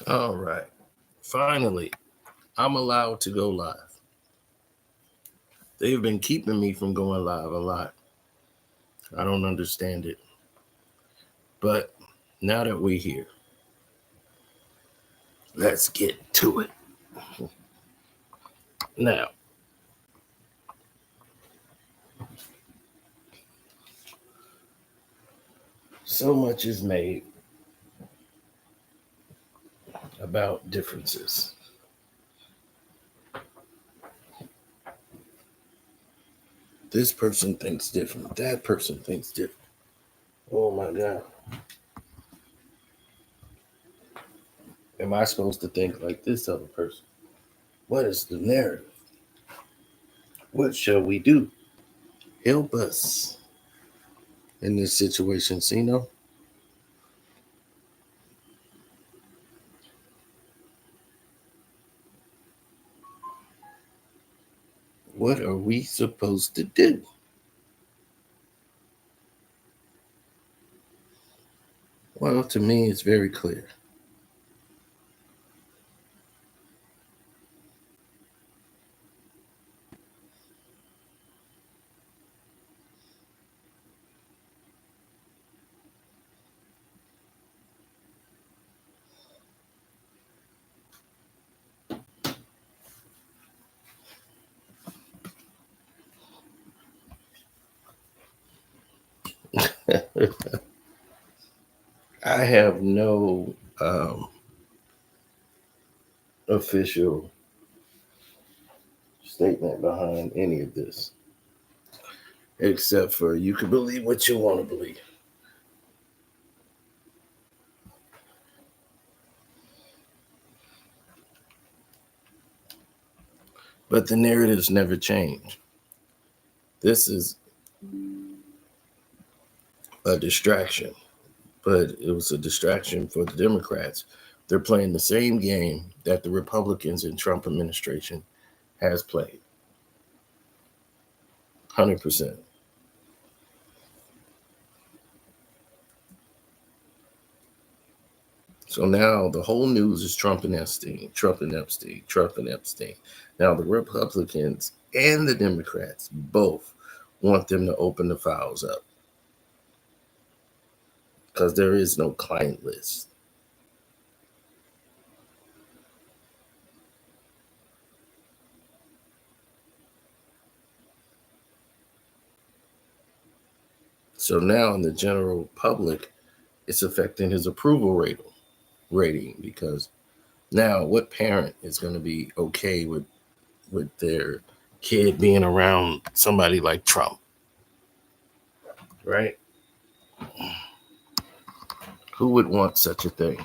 All right. Finally, I'm allowed to go live. They've been keeping me from going live a lot. I don't understand it. But now that we're here, let's get to it. Now, so much is made about differences. This person thinks different. That person thinks different. Oh my God. Am I supposed to think like this other person? What is the narrative? What shall we do? Help us in this situation, Sino. What are we supposed to do? Well, to me, it's very clear. I have no official statement behind any of this, except for you can believe what you want to believe. But the narratives never change. This is a distraction, but it was a distraction for the Democrats. They're playing the same game that the Republicans and Trump administration has played. 100%. So now the whole news is Trump and Epstein, Trump and Epstein, Trump and Epstein. Now the Republicans and the Democrats both want them to open the files up because there is no client list. So now in the general public, it's affecting his approval rating because now what parent is going to be okay with their kid being around somebody like Trump, right? Who would want such a thing?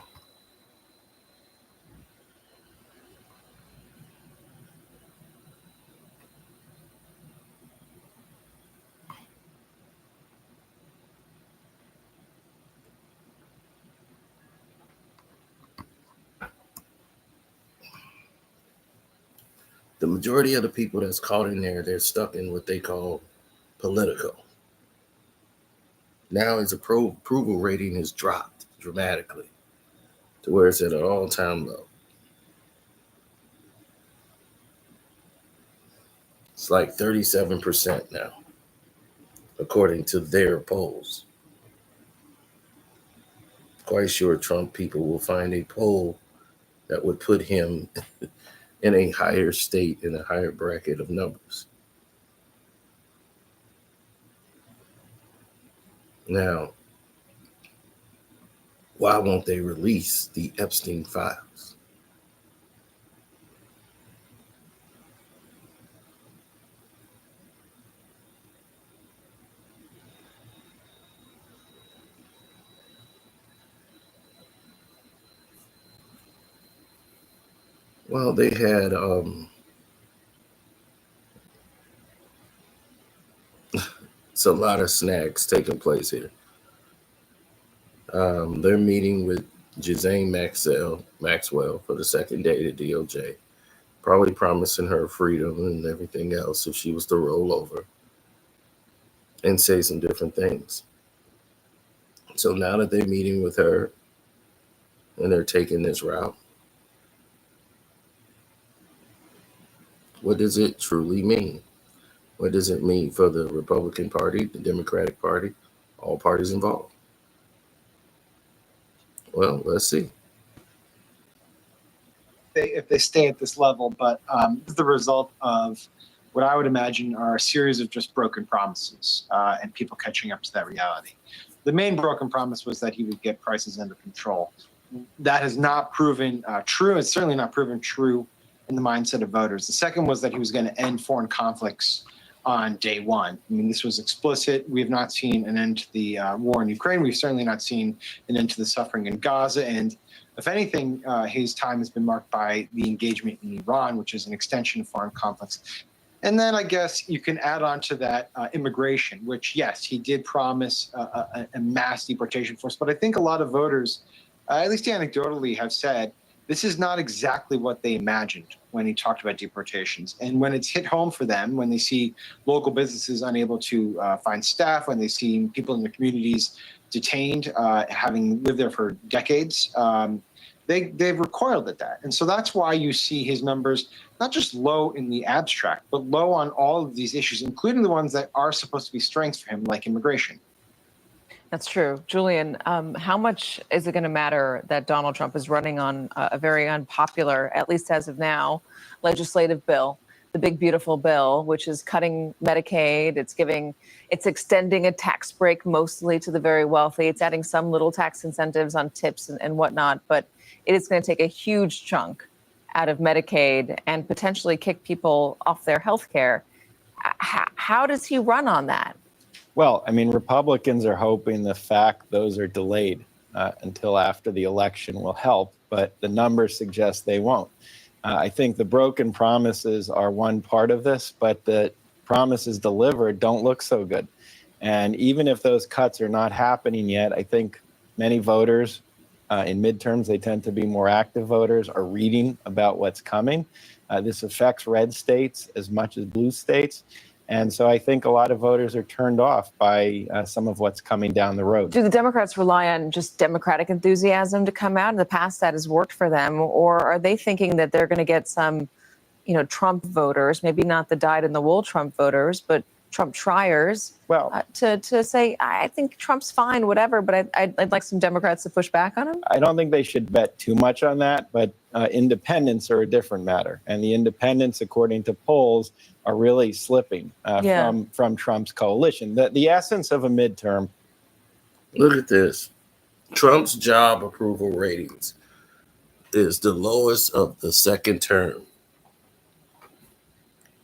The majority of the people that's caught in there, they're stuck in what they call political. Now his approval rating has dropped dramatically to where it's at an all-time low. It's like 37% now, according to their polls. Quite sure Trump people will find a poll that would put him in a higher state, in a higher bracket of numbers. Now, why won't they release the Epstein files? Well, they had it's a lot of snags taking place here. They're meeting with Ghislaine Maxwell for the second day at DOJ, probably promising her freedom and everything else if she was to roll over and say some different things. So now that they're meeting with her, and they're taking this route. What does it truly mean? What does it mean for the Republican Party, the Democratic Party, all parties involved? Well, let's see. If they stay at this level, but this is the result of what I would imagine are a series of just broken promises and people catching up to that reality. The main broken promise was that he would get prices under control. That has not proven true. It's certainly not proven true in the mindset of voters. The second was that he was going to end foreign conflicts on day one. I mean, this was explicit. We have not seen an end to the war in Ukraine. We've certainly not seen an end to the suffering in Gaza. And if anything, his time has been marked by the engagement in Iran, which is an extension of foreign conflicts. And then I guess you can add on to that immigration, which, yes, he did promise a mass deportation force. But I think a lot of voters, at least anecdotally, have said this is not exactly what they imagined when he talked about deportations. And when it's hit home for them, when they see local businesses unable to find staff, when they see people in the communities detained, having lived there for decades, they've recoiled at that. And so that's why you see his numbers not just low in the abstract, but low on all of these issues, including the ones that are supposed to be strengths for him, like immigration. That's true. Julian, how much is it going to matter that Donald Trump is running on a very unpopular, at least as of now, legislative bill, the big, beautiful bill, which is cutting Medicaid. It's extending a tax break mostly to the very wealthy. It's adding some little tax incentives on tips and whatnot, but it is going to take a huge chunk out of Medicaid and potentially kick people off their health care. How does he run on that? Well, I mean, Republicans are hoping the fact those are delayed until after the election will help, but the numbers suggest they won't. I think the broken promises are one part of this, but the promises delivered don't look so good. And even if those cuts are not happening yet, I think many voters in midterms, they tend to be more active voters, are reading about what's coming. This affects red states as much as blue states. And so I think a lot of voters are turned off by some of what's coming down the road. Do the Democrats rely on just Democratic enthusiasm to come out? In the past, that has worked for them. Or are they thinking that they're going to get some, Trump voters, maybe not the dyed-in-the-wool Trump voters, but Trump triers, to say, I think Trump's fine, whatever, but I'd like some Democrats to push back on him? I don't think they should bet too much on that, but independents are a different matter. And the independents, according to polls, are really slipping from Trump's coalition. The essence of a midterm. Look at this. Trump's job approval ratings is the lowest of the second term.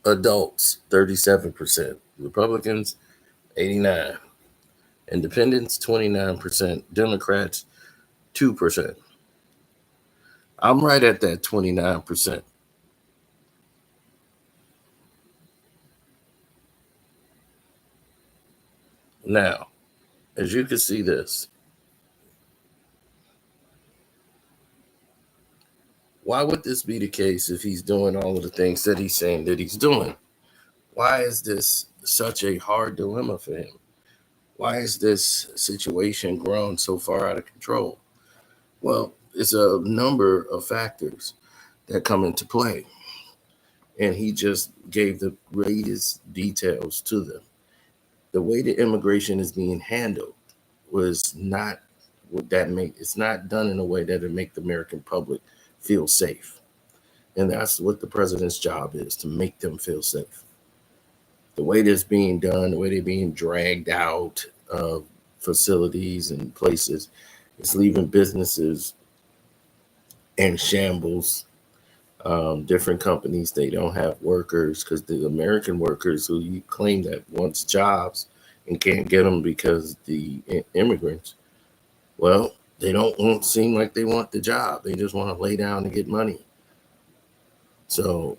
Adults, 37%. Republicans, 89%. Independents, 29%. Democrats, 2%. I'm right at that 29%. Now, as you can see this, why would this be the case if he's doing all of the things that he's saying that he's doing? Why is this such a hard dilemma for him? Why is this situation grown so far out of control? Well, it's a number of factors that come into play. And he just gave the greatest details to them. The way the immigration is being handled was not what that make. It's not done in a way that it make the American public feel safe. And that's what the president's job is, to make them feel safe. The way that's being done, the way they're being dragged out of facilities and places, it's leaving businesses in shambles. Different companies, they don't have workers because the American workers who you claim that wants jobs and can't get them because the immigrants, well, they don't seem like they want the job. They just want to lay down and get money. So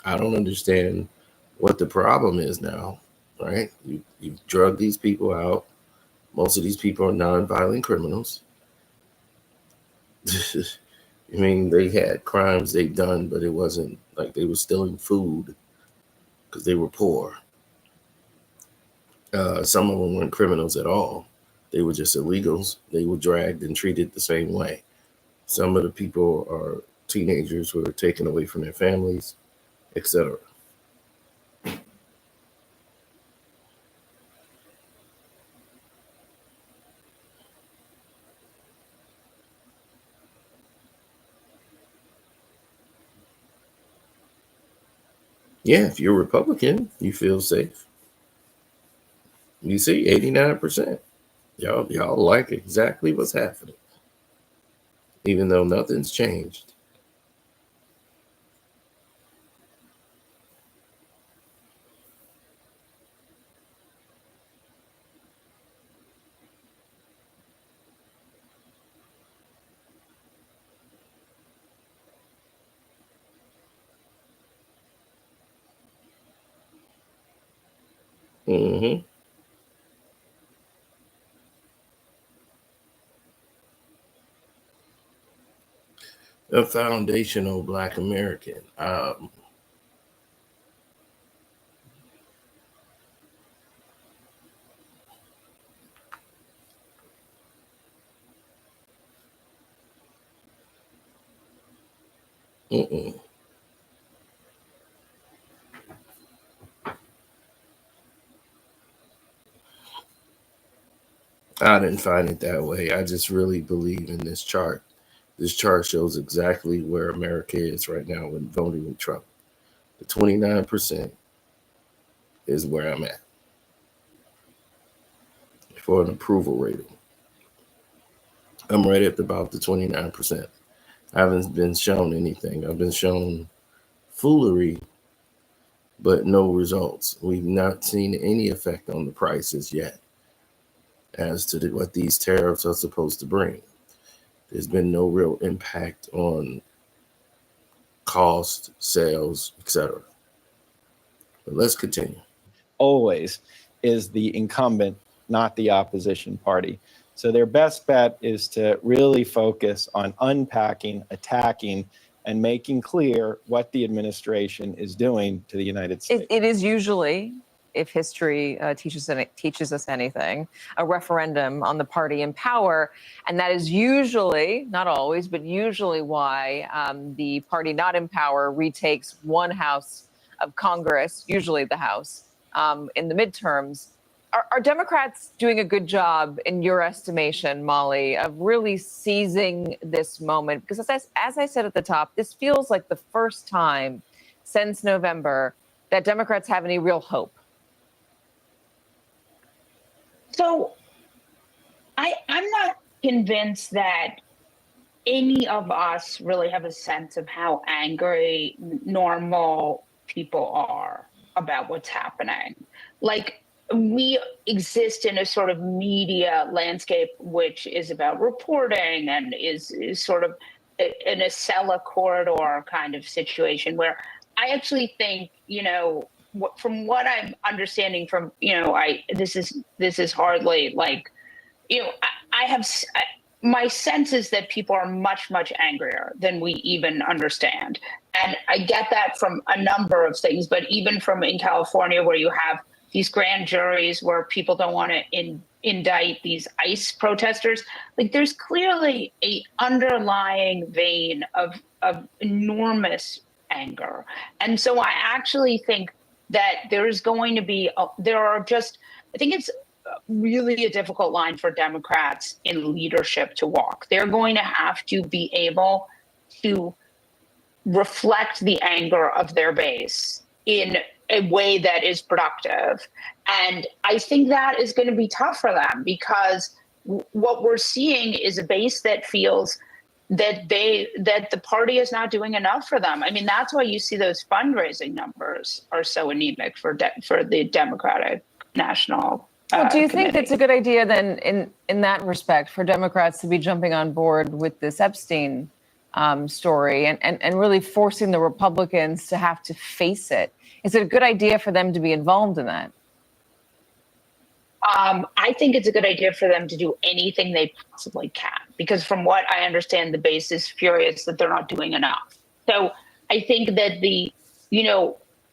I don't understand what the problem is now, right? You've drugged these people out. Most of these people are non-violent criminals. I mean, they had crimes they've done, but it wasn't like they were stealing food because they were poor. Some of them weren't criminals at all. They were just illegals. They were dragged and treated the same way. Some of the people are teenagers who are taken away from their families, etc. Yeah, if you're Republican, you feel safe. You see, 89%. Y'all like exactly what's happening, even though nothing's changed. Mm-hmm. A foundational Black American. Mm-mm. I didn't find it that way. I just really believe in this chart. This chart shows exactly where America is right now when voting with Trump. The 29% is where I'm at for an approval rating. I'm right at about the 29%. I haven't been shown anything. I've been shown foolery, but no results. We've not seen any effect on the prices yet as to what these tariffs are supposed to bring. There's been no real impact on cost, sales, etc. But let's continue. Always is the incumbent, not the opposition party. So their best bet is to really focus on unpacking, attacking, and making clear what the administration is doing to the United States. It is usually, if history teaches us anything, a referendum on the party in power. And that is usually, not always, but usually why the party not in power retakes one house of Congress, usually the House, in the midterms. Are Democrats doing a good job, in your estimation, Molly, of really seizing this moment? Because as I said at the top, this feels like the first time since November that Democrats have any real hope. So I'm not convinced that any of us really have a sense of how angry normal people are about what's happening. Like, we exist in a sort of media landscape which is about reporting and is sort of in a Acela corridor kind of situation where I actually think, from what I'm understanding from, this is hardly like, I have my sense is that people are much, much angrier than we even understand. And I get that from a number of things, but even from in California, where you have these grand juries where people don't want to indict these ICE protesters, like there's clearly a underlying vein of enormous anger. And so I actually think that there's going to be, I think it's really a difficult line for Democrats in leadership to walk. They're going to have to be able to reflect the anger of their base in a way that is productive. And I think that is going to be tough for them because what we're seeing is a base that feels that the party is not doing enough for them. I mean, that's why you see those fundraising numbers are so anemic for the Democratic National Well, do you Committee. think it's a good idea then, in that respect, for Democrats to be jumping on board with this Epstein story and really forcing the Republicans to have to face it? Is it a good idea for them to be involved in that? I think it's a good idea for them to do anything they possibly can, because from what I understand, the base is furious that they're not doing enough. So I think that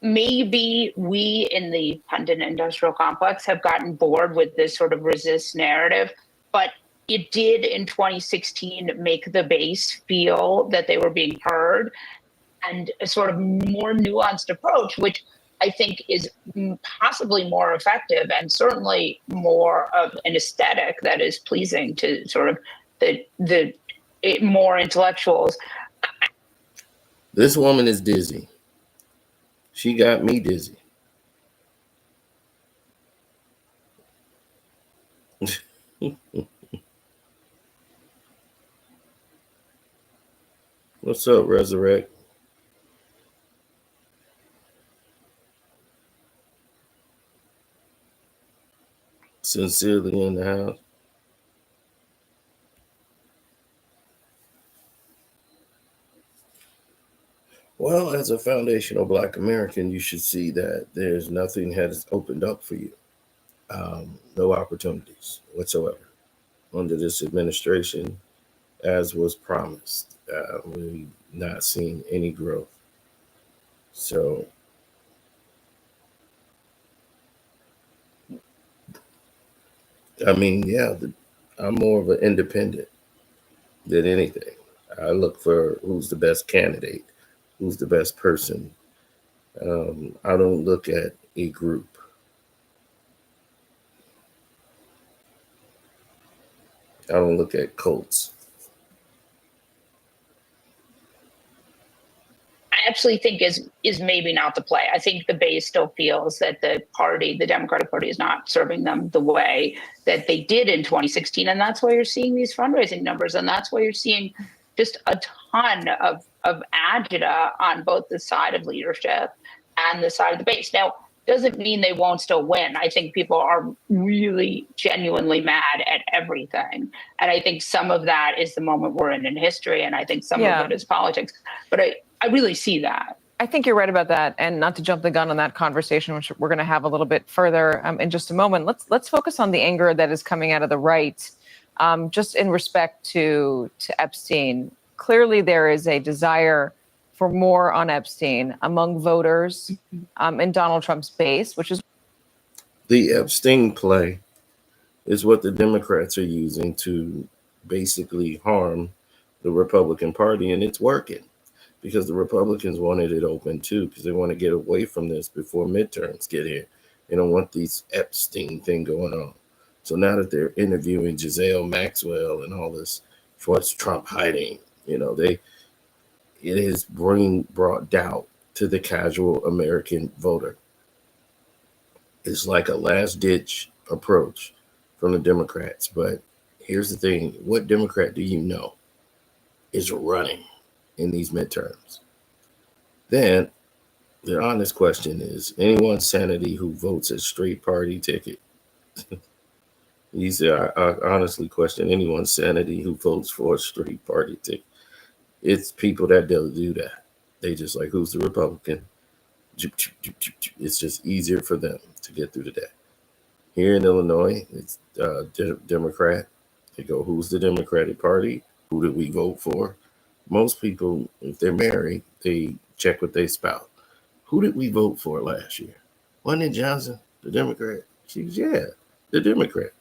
maybe we in the pundit industrial complex have gotten bored with this sort of resist narrative but it did in 2016 make the base feel that they were being heard, and a sort of more nuanced approach, which I think is possibly more effective and certainly more of an aesthetic that is pleasing to sort of the more intellectuals. This woman is dizzy. She got me dizzy. What's up, Resurrect? Sincerely in the house. Well, as a foundational Black American, you should see that there's nothing has opened up for you. No opportunities whatsoever under this administration, as was promised. We've not seen any growth. So, I mean, yeah, I'm more of an independent than anything. I look for who's the best candidate, who's the best person. I don't look at a group. I don't look at cults. I actually think is maybe not the play. I think the base still feels that the Democratic Party, is not serving them the way that they did in 2016, and that's why you're seeing these fundraising numbers, and that's why you're seeing just a ton of agita on both the side of leadership and the side of the base. Now, doesn't mean they won't still win. I think people are really genuinely mad at everything, and I think some of that is the moment we're in history, and I think some of it is politics. But I really see that. I think you're right about that, and not to jump the gun on that conversation, which we're going to have a little bit further in just a moment. Let's focus on the anger that is coming out of the right, just in respect to Epstein. Clearly, there is a desire for more on Epstein among voters in Donald Trump's base, which is the Epstein play is what the Democrats are using to basically harm the Republican Party, and it's working. Because the Republicans wanted it open too, because they want to get away from this before midterms get here. They don't want this Epstein thing going on. So now that they're interviewing Giselle Maxwell and all this, what's Trump hiding? It has brought doubt to the casual American voter. It's like a last ditch approach from the Democrats. But here's the thing: what Democrat do you know is running in these midterms? Then the honest question is, anyone's sanity who votes a straight party ticket? You say, I honestly question anyone's sanity who votes for a straight party ticket. It's people that don't do that. They just like, who's the Republican? It's just easier for them to get through the day. Here in Illinois, it's Democrat. They go, who's the Democratic Party? Who did we vote for? Most people, if they're married, they check with their spouse. Who did we vote for last year? Wasn't it Johnson, the Democrat? She goes, yeah, the Democrat.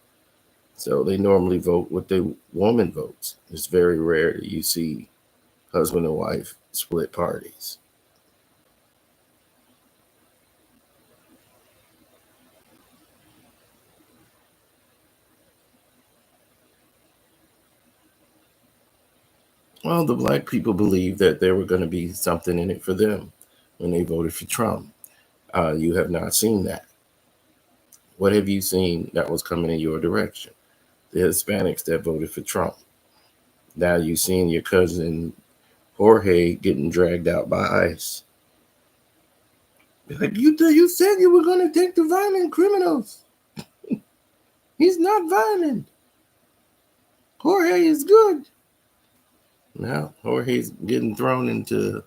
So they normally vote what the woman votes. It's very rare that you see husband and wife split parties. Well, the Black people believed that there were going to be something in it for them when they voted for Trump. You have not seen that. What have you seen that was coming in your direction? The Hispanics that voted for Trump. Now you've seen your cousin Jorge getting dragged out by ICE. Like, you said you were going to take the violent criminals. He's not violent. Jorge is good. Now Jorge's getting thrown into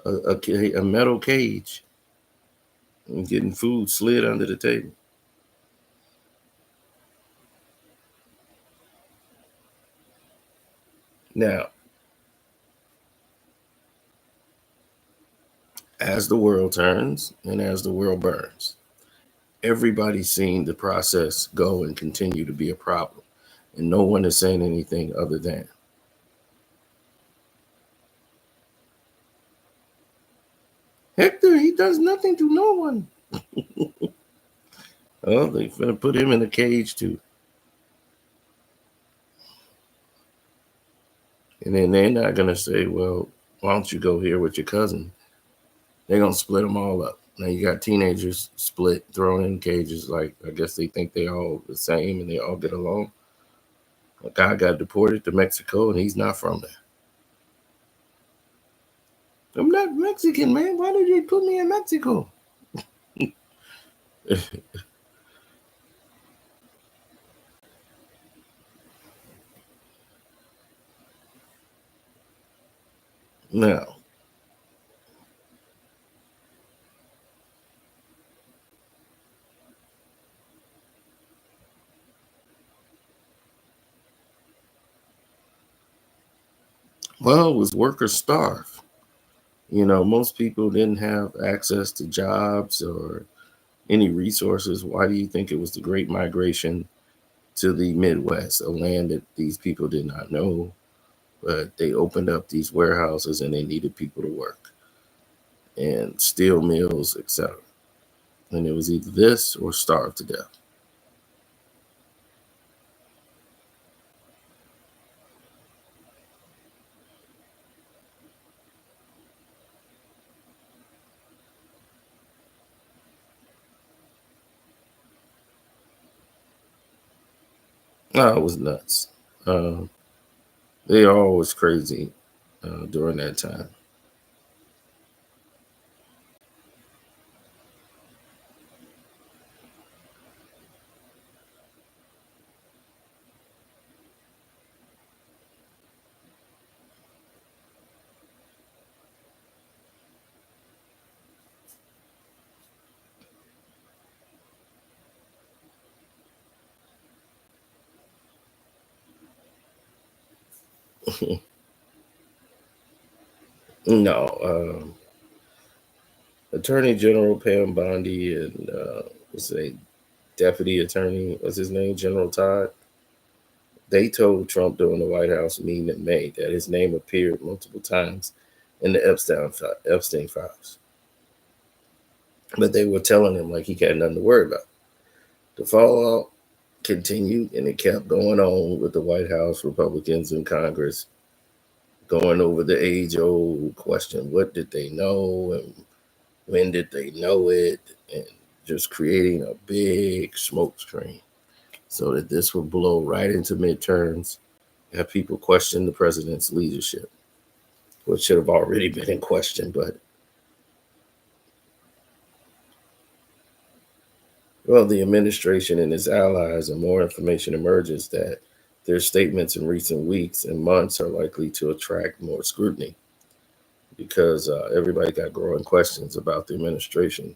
a metal cage and getting food slid under the table. Now, as the world turns and as the world burns, everybody's seen the process go and continue to be a problem. And no one is saying anything other than. Hector, he does nothing to no one. Oh, they're going to put him in a cage too. And then they're not going to say, well, why don't you go here with your cousin? They're going to split them all up. Now you got teenagers split, thrown in cages. Like, I guess they think they all the same and they all get along. A guy got deported to Mexico and he's not from there. I'm not Mexican, man. Why did they put me in Mexico? Now, well, it was workers starved. You know, most people didn't have access to jobs or any resources. Why do you think it was the Great Migration to the Midwest, a land that these people did not know, but they opened up these warehouses and they needed people to work and steel mills, etc. And it was either this or starve to death. Oh, it was nuts. They all was crazy during that time. No, Attorney General Pam Bondi and what's a deputy attorney, what's his name, General Todd. They told Trump during the White House meeting in May that his name appeared multiple times in the Epstein files, but they were telling him like he had nothing to worry about. The fallout continued, and it kept going on with the White House, Republicans in Congress going over the age-old question: what did they know, and when did they know it, and just creating a big smoke screen so that this would blow right into midterms, have people question the president's leadership, which should have already been in question. But, well, the administration and its allies, and more information emerges that their statements in recent weeks and months are likely to attract more scrutiny because everybody got growing questions about the administration,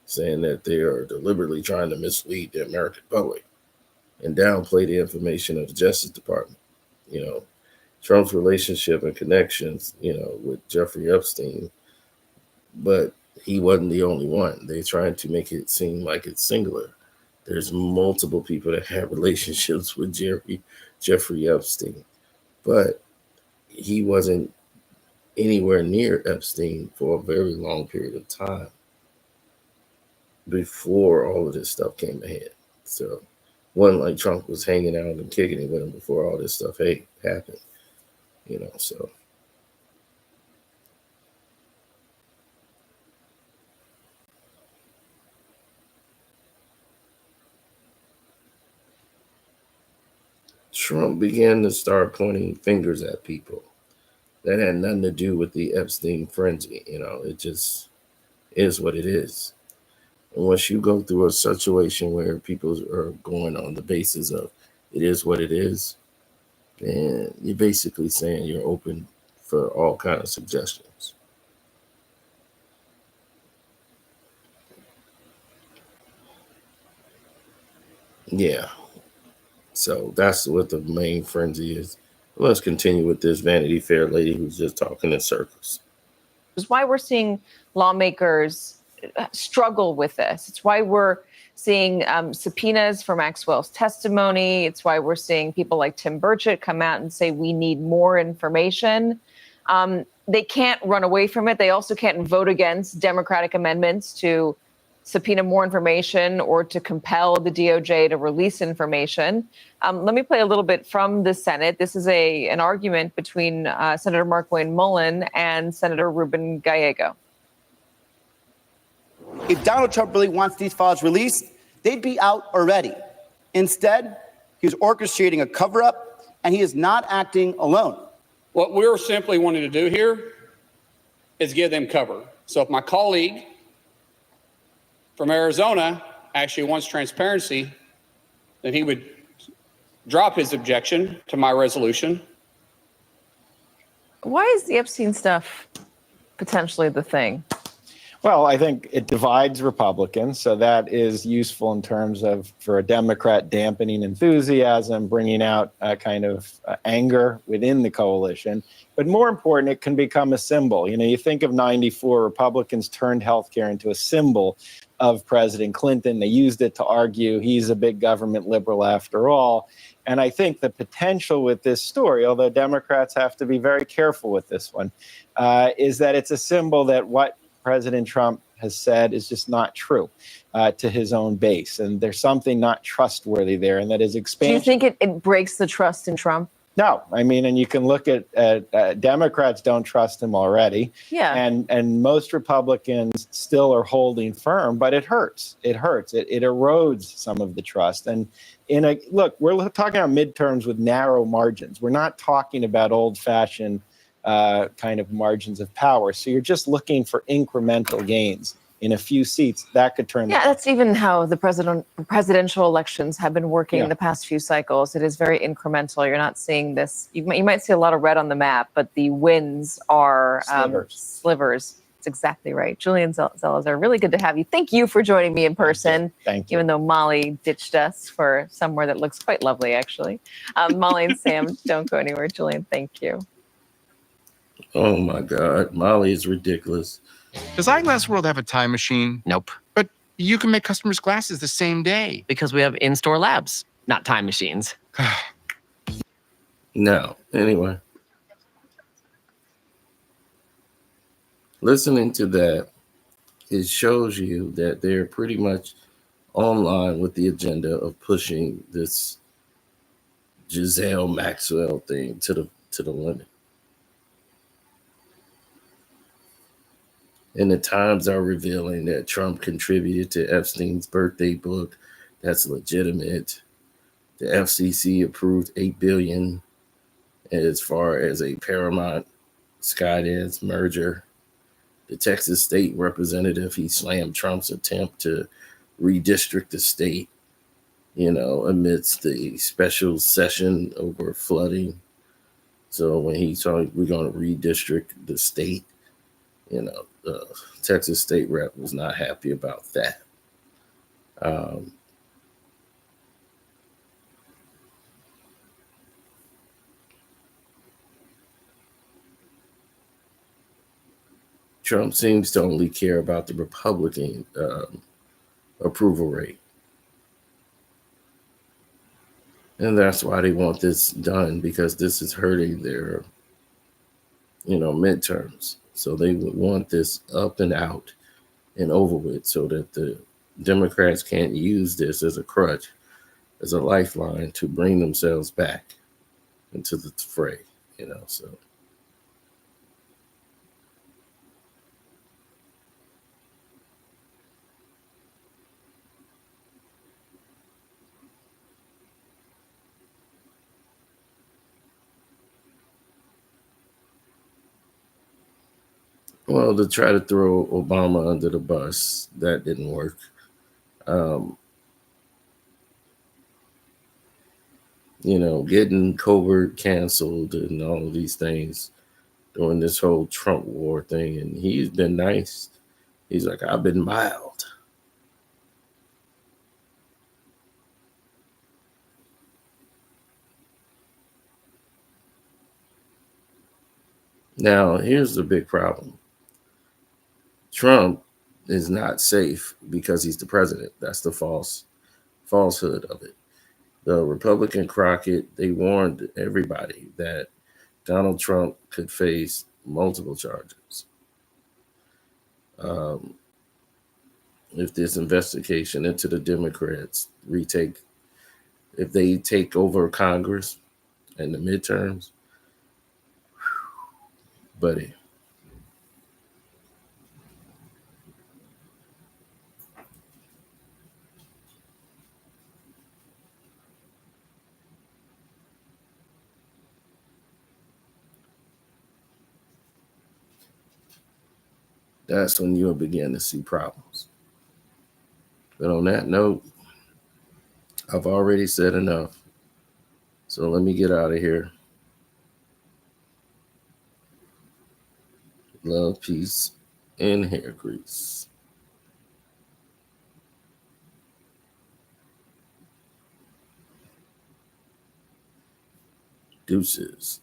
saying that they are deliberately trying to mislead the American public and downplay the information of the Justice Department. You know, Trump's relationship and connections, you know, with Jeffrey Epstein, but he wasn't the only one. They're trying to make it seem like it's singular. There's multiple people that have relationships with Jeffrey Epstein, but he wasn't anywhere near Epstein for a very long period of time before all of this stuff came ahead. So wasn't like Trump was hanging out and kicking it with him before all this stuff happened, you know. So Trump began to start pointing fingers at people that had nothing to do with the Epstein frenzy. You know, it just is what it is. And once you go through a situation where people are going on the basis of it is what it is, then you're basically saying you're open for all kind of suggestions. Yeah. So that's what the main frenzy is. Let's continue with this Vanity Fair lady who's just talking in circles. It's why we're seeing lawmakers struggle with this. It's why we're seeing subpoenas for Maxwell's testimony. It's why we're seeing people like Tim Burchett come out and say we need more information. They can't run away from it. They also can't vote against Democratic amendments to subpoena more information or to compel the DOJ to release information. Let me play a little bit from the Senate. This is an argument between Senator Mark Wayne Mullen and Senator Ruben Gallego. If Donald Trump really wants these files released, they'd be out already. Instead, he was orchestrating a cover-up, and he is not acting alone. What we're simply wanting to do here is give them cover. So if my colleague from Arizona actually wants transparency, then he would drop his objection to my resolution. Why is the Epstein stuff potentially the thing? Well, I think it divides Republicans, so that is useful in terms of, for a Democrat, dampening enthusiasm, bringing out a kind of anger within the coalition. But more important, it can become a symbol. You know, you think of '94, Republicans turned healthcare into a symbol of President Clinton. They used it to argue he's a big government liberal after all. And I think the potential with this story, although Democrats have to be very careful with this one, is that it's a symbol that what President Trump has said is just not true to his own base. And there's something not trustworthy there, and that is expansion. Do you think it breaks the trust in Trump? No, I mean, and you can look at Democrats don't trust him already. Yeah. And most Republicans still are holding firm, but it hurts. It hurts. It erodes some of the trust. And look, we're talking about midterms with narrow margins. We're not talking about old-fashioned kind of margins of power. So you're just looking for incremental gains in a few seats. That could turn. Yeah, that's even how the presidential elections have been working in the past few cycles. It is very incremental. You're not seeing this. You might see a lot of red on the map, but the wins are slivers. That's exactly right. Julian Zalazar, really good to have you. Thank you for joining me in person. Thank you. Even though Molly ditched us for somewhere that looks quite lovely, actually. Molly and Sam, don't go anywhere. Julian, thank you. Oh my God, Molly is ridiculous. Does Eyeglass World have a time machine? Nope. But you can make customers' glasses the same day. Because we have in-store labs, not time machines. No, anyway. Listening to that, it shows you that they're pretty much online with the agenda of pushing this Giselle Maxwell thing to the limit. And the Times are revealing that Trump contributed to Epstein's birthday book. That's legitimate. The FCC approved $8 billion as far as a Paramount Skydance merger. The Texas state representative, he slammed Trump's attempt to redistrict the state, amidst the special session over flooding. So when he told we're going to redistrict the state, the Texas state rep was not happy about that. Trump seems to only care about the Republican approval rate. And that's why they want this done, because this is hurting their, midterms. So they would want this up and out and over with so that the Democrats can't use this as a crutch, as a lifeline to bring themselves back into the fray, so. Well, to try to throw Obama under the bus, that didn't work. Getting Covert canceled and all of these things during this whole Trump war thing. And he's been nice. He's like, I've been mild. Now, here's the big problem. Trump is not safe because he's the president. That's the falsehood of it. The Republican Crockett, they warned everybody that Donald Trump could face multiple charges. If this investigation into the Democrats if they take over Congress and the midterms, buddy. That's when you'll begin to see problems. But on that note, I've already said enough. So let me get out of here. Love, peace, and hair grease. Deuces.